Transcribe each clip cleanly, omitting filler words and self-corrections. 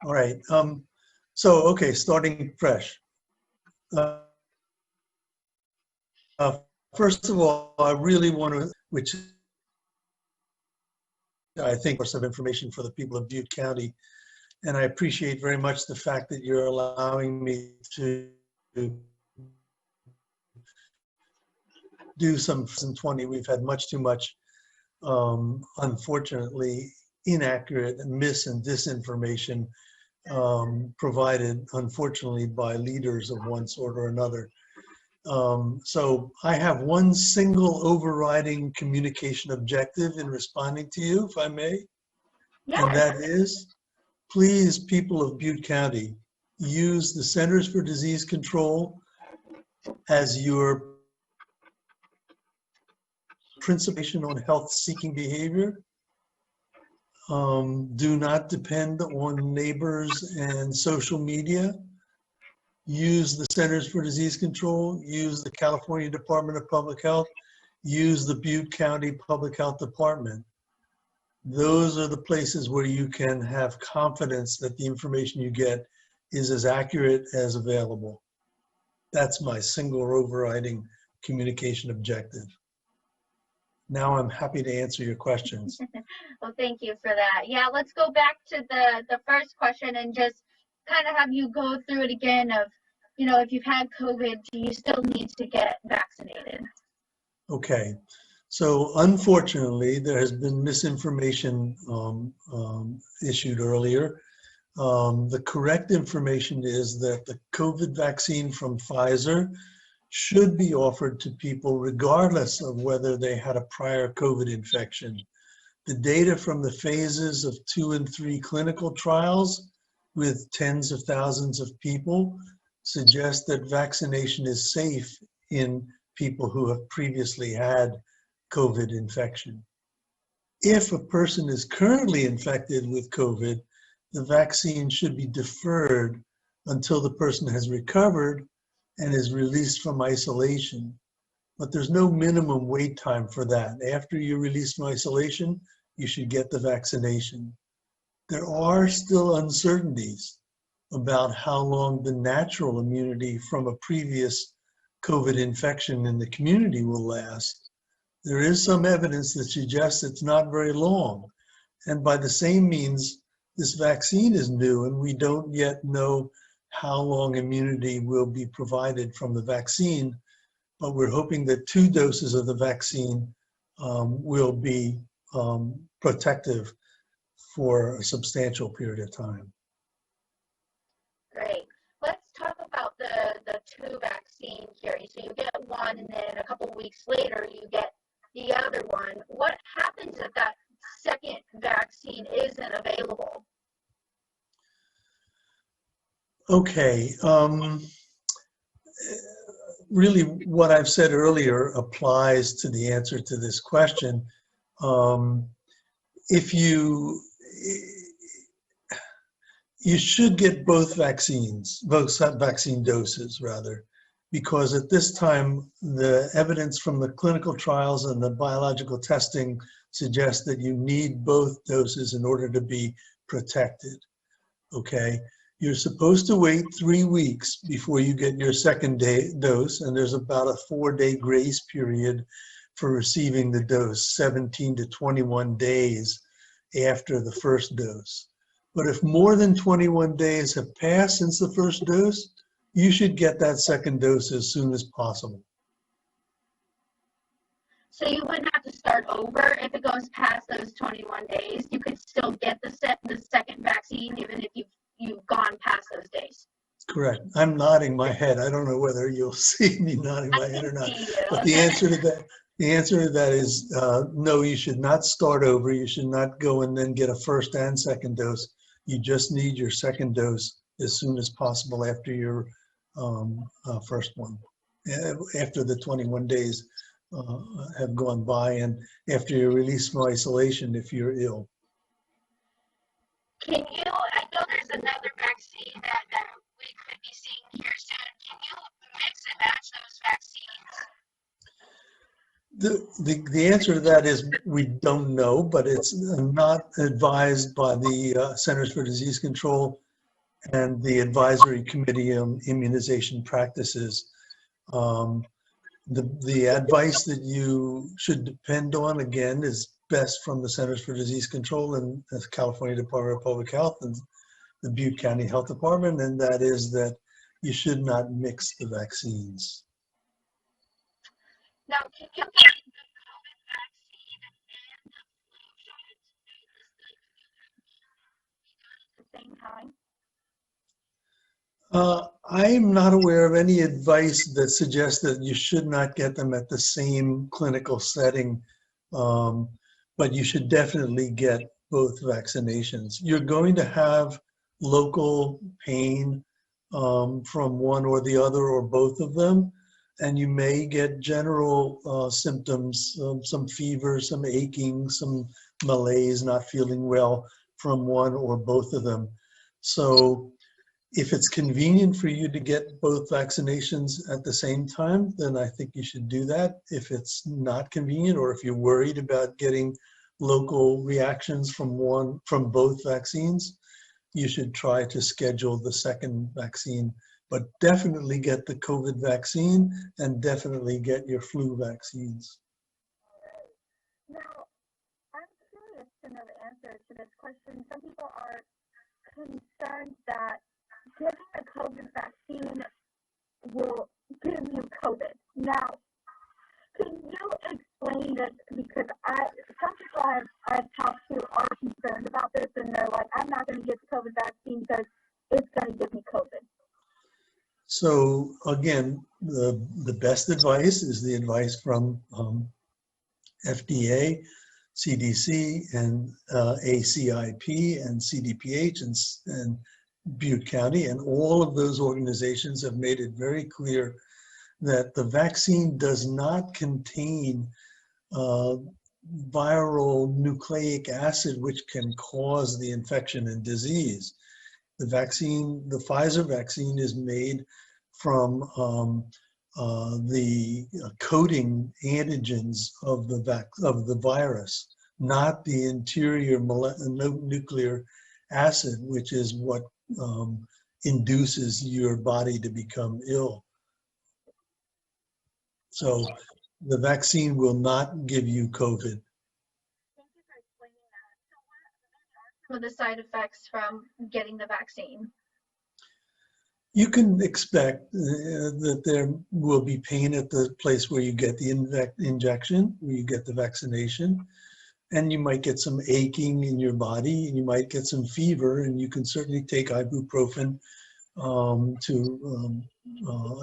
All right. So, okay, starting fresh. Uh, uh, First of all, I really want to, which I think source of information for the people of Butte County, and I appreciate very much the fact that you're allowing me to do some 20. We've had much too much, unfortunately, inaccurate mis and disinformation provided, unfortunately, by leaders of one sort or another. So I have one single overriding communication objective in responding to you, if I may, and that is, please, people of Butte County, use the Centers for Disease Control as your principal on health-seeking behavior. Do not depend on neighbors and social media. Use the Centers for Disease Control, use the California Department of Public Health, use the Butte County Public Health Department. Those are the places where you can have confidence that the information you get is as accurate as available. That's my single overriding communication objective. Now I'm happy to answer your questions. Well, thank you for that. Yeah, let's go back to the first question and just kind of have you go through it again of, you know, if you've had COVID, do you still need to get vaccinated? Okay, so unfortunately, there has been misinformation issued earlier. The correct information is that the COVID vaccine from Pfizer should be offered to people regardless of whether they had a prior COVID infection. The data from the phases of 2 and 3 clinical trials with tens of thousands of people suggest that vaccination is safe in people who have previously had COVID infection. If a person is currently infected with COVID, the vaccine should be deferred until the person has recovered and is released from isolation. But there's no minimum wait time for that. After you're released from isolation, you should get the vaccination. There are still uncertainties about how long the natural immunity from a previous COVID infection in the community will last. There is some evidence that suggests it's not very long. And by the same means, this vaccine is new and we don't yet know how long immunity will be provided from the vaccine, but we're hoping that 2 doses of the vaccine will be protective for a substantial period of time. Great. Let's talk about the 2 vaccine here. So you get one and then a couple of weeks later you get the other one. What happens if that second vaccine isn't available? Okay, really what I've said earlier applies to the answer to this question. If you should get both vaccines, both vaccine doses rather, because at this time the evidence from the clinical trials and the biological testing suggests that you need both doses in order to be protected, okay? You're supposed to wait 3 weeks before you get your second dose, and there's about a 4-day grace period for receiving the dose, 17 to 21 days after the first dose. But if more than 21 days have passed since the first dose, you should get that second dose as soon as possible. So you wouldn't have to start over if it goes past those 21 days. You could still get the second vaccine even if you've gone past those days. Correct. I'm nodding my head. I don't know whether you'll see me nodding my head or not. But the answer to that is no, you should not start over. You should not go and then get a first and second dose. You just need your second dose as soon as possible after your first one, after the 21 days have gone by and after you're released from isolation if you're ill. Can you, I know there's another vaccine that we could be seeing here soon. Can you mix and match those vaccines? The answer to that is we don't know, but it's not advised by the Centers for Disease Control and the Advisory Committee on Immunization Practices. The advice that you should depend on, again, is best from the Centers for Disease Control and the California Department of Public Health and the Butte County Health Department, and that is that you should not mix the vaccines. Now, can you get the COVID vaccine and the flu shot at the same time? I'm not aware of any advice that suggests that you should not get them at the same clinical setting, but you should definitely get both vaccinations. You're going to have local pain from one or the other or both of them, and you may get general symptoms, some fever, some aching, some malaise, not feeling well from one or both of them. So if it's convenient for you to get both vaccinations at the same time, then I think you should do that. If it's not convenient, or if you're worried about getting local reactions from both vaccines, you should try to schedule the second vaccine. But definitely get the COVID vaccine and definitely get your flu vaccines. Now, I'm curious to know the answer to this question. Some people are concerned that getting the COVID vaccine will give you COVID. Now, can you explain this? Because some people I've talked to are concerned about this, and they're like, I'm not going to get the COVID vaccine because it's going to give me COVID. So again, the best advice is the advice from FDA, CDC, and ACIP, and CDPH, and Butte County, and all of those organizations have made it very clear that the vaccine does not contain viral nucleic acid, which can cause the infection and disease. The Pfizer vaccine is made from the coding antigens of the virus, not the interior nuclear acid, which is what induces your body to become ill. So the vaccine will not give you COVID. Thank you for explaining that. So what are some of the side effects from getting the vaccine? You can expect that there will be pain at the place where you get the injection, where you get the vaccination, and you might get some aching in your body, and you might get some fever, and you can certainly take ibuprofen to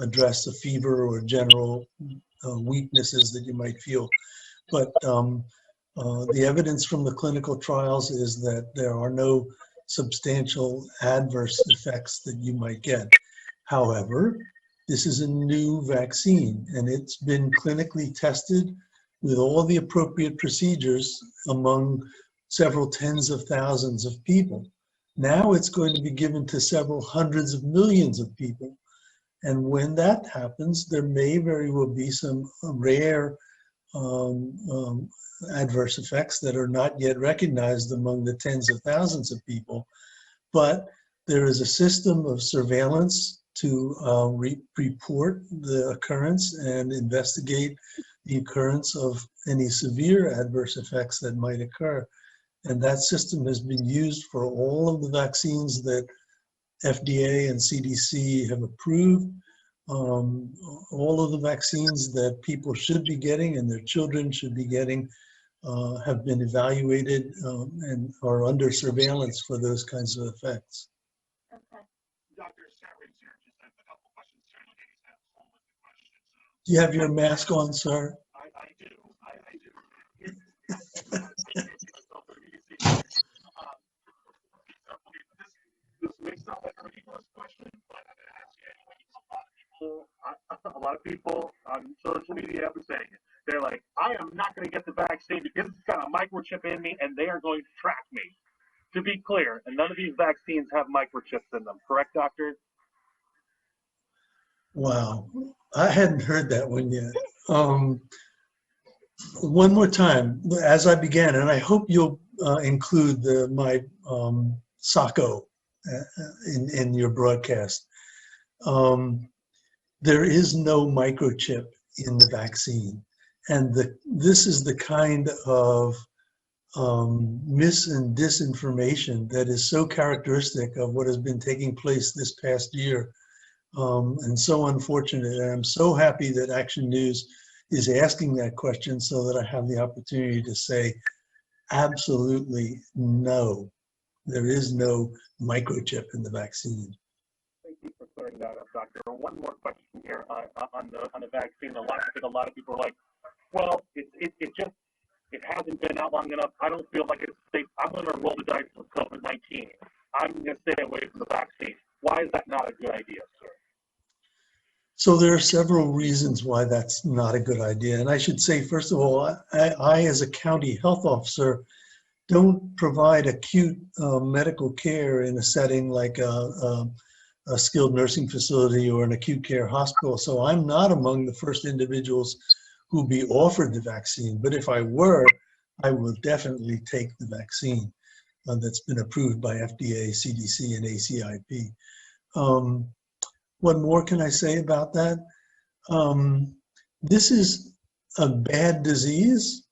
address the fever or general weaknesses that you might feel. But the evidence from the clinical trials is that there are no substantial adverse effects that you might get. However, this is a new vaccine, and it's been clinically tested with all the appropriate procedures among several tens of thousands of people. Now it's going to be given to several hundreds of millions of people. And when that happens, there may very well be some rare adverse effects that are not yet recognized among the tens of thousands of people. But there is a system of surveillance to report the occurrence and investigate the occurrence of any severe adverse effects that might occur. And that system has been used for all of the vaccines that FDA and CDC have approved. All of the vaccines that people should be getting and their children should be getting have been evaluated and are under surveillance for those kinds of effects. Okay. Dr. Sarah's here. Just have a couple questions. Ladies have a whole list of questions. Do you have your mask on, sir? I do. This may sound like a ridiculous question, but I'm going to ask you anyway. A lot of people on social media have been saying it. They're like, I am not going to get the vaccine because it's got a microchip in me and they are going to track me. To be clear, and none of these vaccines have microchips in them, correct, doctor? Wow, I hadn't heard that one yet. One more time, as I began, and I hope you'll include my SACO in your broadcast. There is no microchip in the vaccine. And this is the kind of mis and disinformation that is so characteristic of what has been taking place this past year, and so unfortunate. And I'm so happy that Action News is asking that question so that I have the opportunity to say absolutely no. There is no microchip in the vaccine. Thank you for clearing that up, Doctor. One more question here on the vaccine. I think a lot of people are like, well, it hasn't been out long enough. I don't feel like it's safe. I'm going to roll the dice with COVID-19. I'm going to stay away from the vaccine. Why is that not a good idea, sir? So there are several reasons why that's not a good idea. And I should say, first of all, I as a county health officer, don't provide acute medical care in a setting like a skilled nursing facility or an acute care hospital. So I'm not among the first individuals who be offered the vaccine. But if I were, I will definitely take the vaccine that's been approved by FDA, CDC, and ACIP. What more can I say about that? This is a bad disease.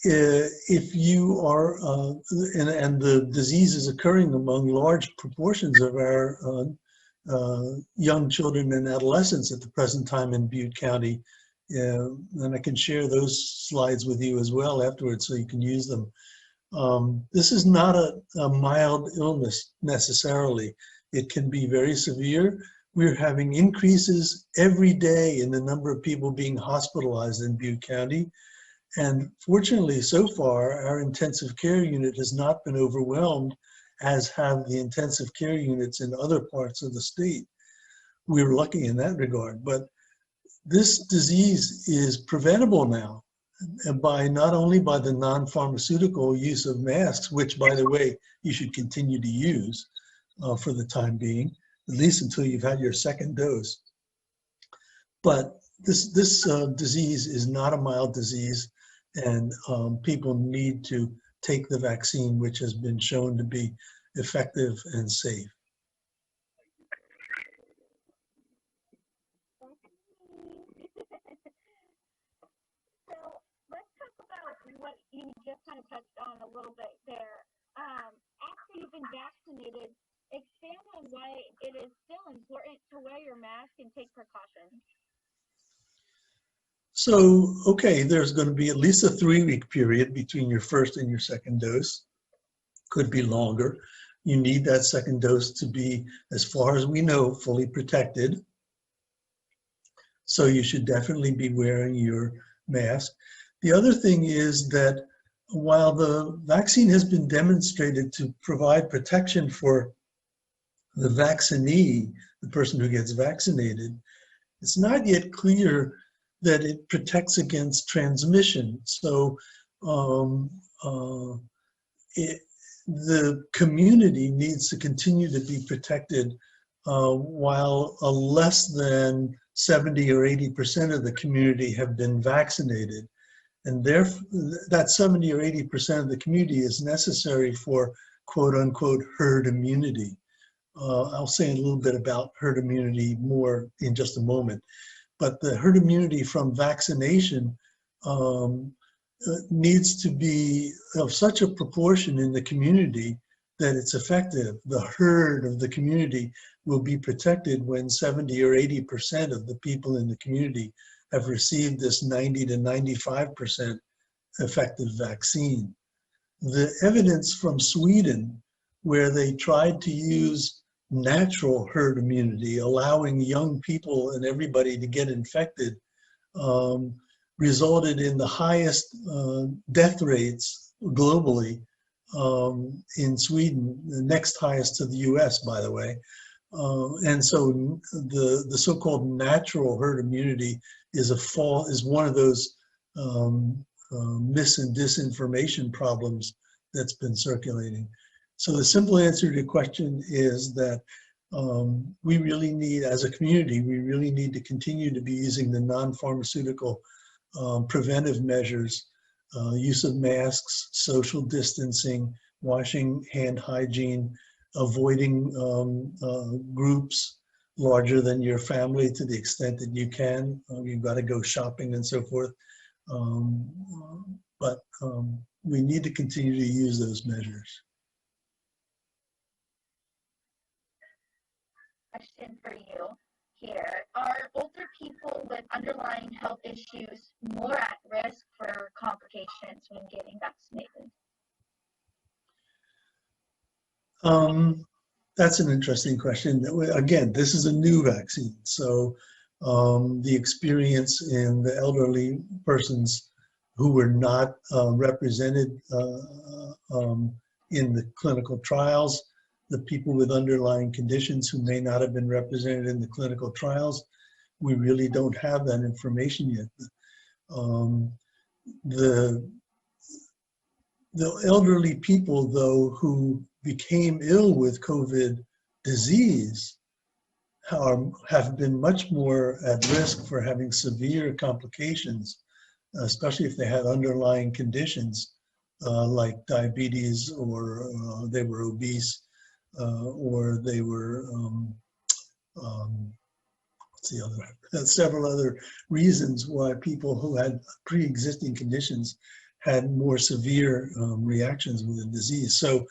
If you are, and the disease is occurring among large proportions of our young children and adolescents at the present time in Butte County. And I can share those slides with you as well afterwards so you can use them. This is not a mild illness necessarily. It can be very severe. We're having increases every day in the number of people being hospitalized in Butte County. And fortunately, so far, our intensive care unit has not been overwhelmed, as have the intensive care units in other parts of the state. We're lucky in that regard. But this disease is preventable now by not only by the non-pharmaceutical use of masks, which, by the way, you should continue to use for the time being, at least until you've had your second dose. But this disease is not a mild disease, and people need to take the vaccine, which has been shown to be effective and safe. So let's talk about what you just kind of touched on a little bit there. After you've been vaccinated, expand on why it is still important to wear your mask and take precautions. So, okay, there's going to be at least a 3-week period between your first and your second dose. Could be longer. You need that second dose to be, as far as we know, fully protected. So you should definitely be wearing your mask. The other thing is that while the vaccine has been demonstrated to provide protection for the vaccinee, the person who gets vaccinated, it's not yet clear that it protects against transmission. So the community needs to continue to be protected while less than 70 or 80% of the community have been vaccinated. And therefore, that 70 or 80% of the community is necessary for quote unquote herd immunity. I'll say a little bit about herd immunity more in just a moment. But the herd immunity from vaccination needs to be of such a proportion in the community that it's effective. The herd of the community will be protected when 70 or 80% of the people in the community have received this 90 to 95% effective vaccine. The evidence from Sweden, where they tried to use natural herd immunity, allowing young people and everybody to get infected, resulted in the highest death rates globally in Sweden, the next highest to the US, by the way. And so the so-called natural herd immunity is one of those mis and disinformation problems that's been circulating. So the simple answer to your question is that we really need, as a community, we really need to continue to be using the non-pharmaceutical preventive measures, use of masks, social distancing, washing, hand hygiene, avoiding groups larger than your family to the extent that you can. You've got to go shopping and so forth. But we need to continue to use those measures. Question for you here. Are older people with underlying health issues more at risk for complications when getting vaccinated? That's an interesting question. Again, this is a new vaccine. So the experience in the elderly persons who were not represented in the clinical trials, the people with underlying conditions who may not have been represented in the clinical trials, we really don't have that information yet. The elderly people, though, who became ill with COVID disease have been much more at risk for having severe complications, especially if they had underlying conditions like diabetes, or they were obese, or they were, what's the other, several other reasons why people who had pre-existing conditions had more severe reactions with the disease. So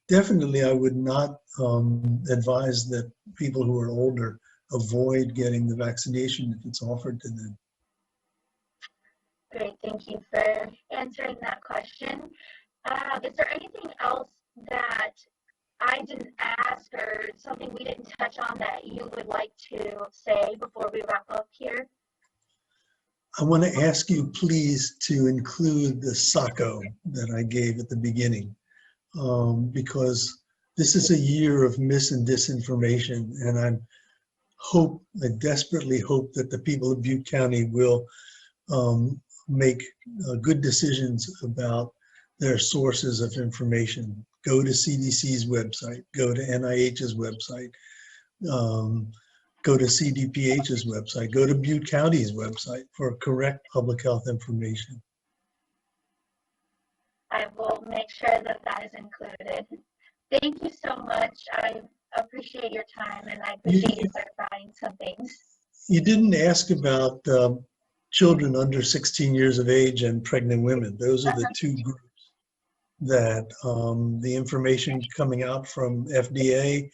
definitely I would not advise that people who are older avoid getting the vaccination if it's offered to them. Great, thank you for answering that question. Is there anything else that I didn't ask or something we didn't touch on that you would like to say before we wrap up here? I want to ask you, please, to include the SACO that I gave at the beginning, because this is a year of mis and disinformation, and I desperately hope that the people of Butte County will make good decisions about their sources of information. Go to CDC's website, go to NIH's website, go to CDPH's website, go to Butte County's website for correct public health information. I will make sure that that is included. Thank you so much. I appreciate your time, and I appreciate you clarifying some things. You didn't ask about children under 16 years of age and pregnant women. Those are the two groups that the information coming out from FDA,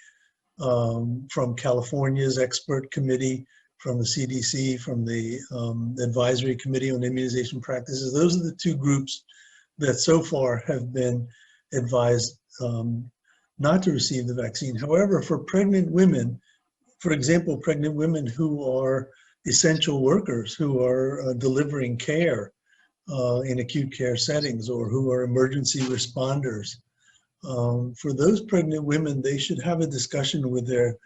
from California's expert committee, from the CDC, from the Advisory Committee on Immunization Practices, those are the two groups that so far have been advised not to receive the vaccine. However, for pregnant women, for example, pregnant women who are essential workers, who are delivering care in acute care settings, or who are emergency responders, for those pregnant women, they should have a discussion with their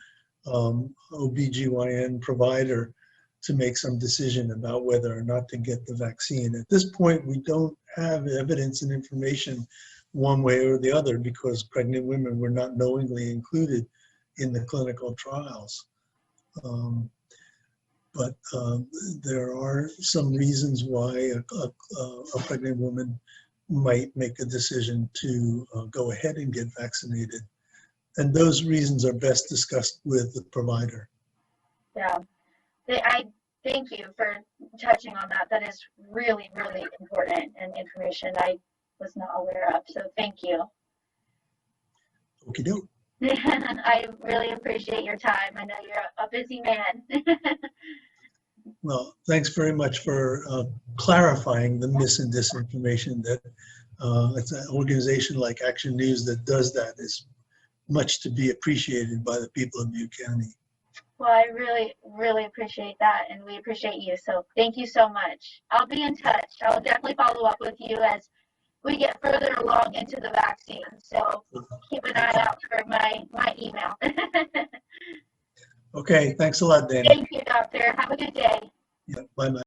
OBGYN provider to make some decision about whether or not to get the vaccine. At this point, we don't have evidence and information one way or the other, because pregnant women were not knowingly included in the clinical trials. But there are some reasons why a pregnant woman might make a decision to go ahead and get vaccinated. And those reasons are best discussed with the provider. Yeah, I thank you for touching on that. That is really, really important and information I was not aware of. So thank you. Okie doke. I really appreciate your time. I know you're a busy man. Well, thanks very much for clarifying the mis and disinformation. That it's an organization like Action News that does that is much to be appreciated by the people of Butte County. Well, I really, really appreciate that, and we appreciate you. So thank you so much. I'll be in touch. I'll definitely follow up with you as we get further along into the vaccine. So keep an eye out for my email. Okay, thanks a lot, Danny. Thank you, doctor. Have a good day. Yeah, bye-bye.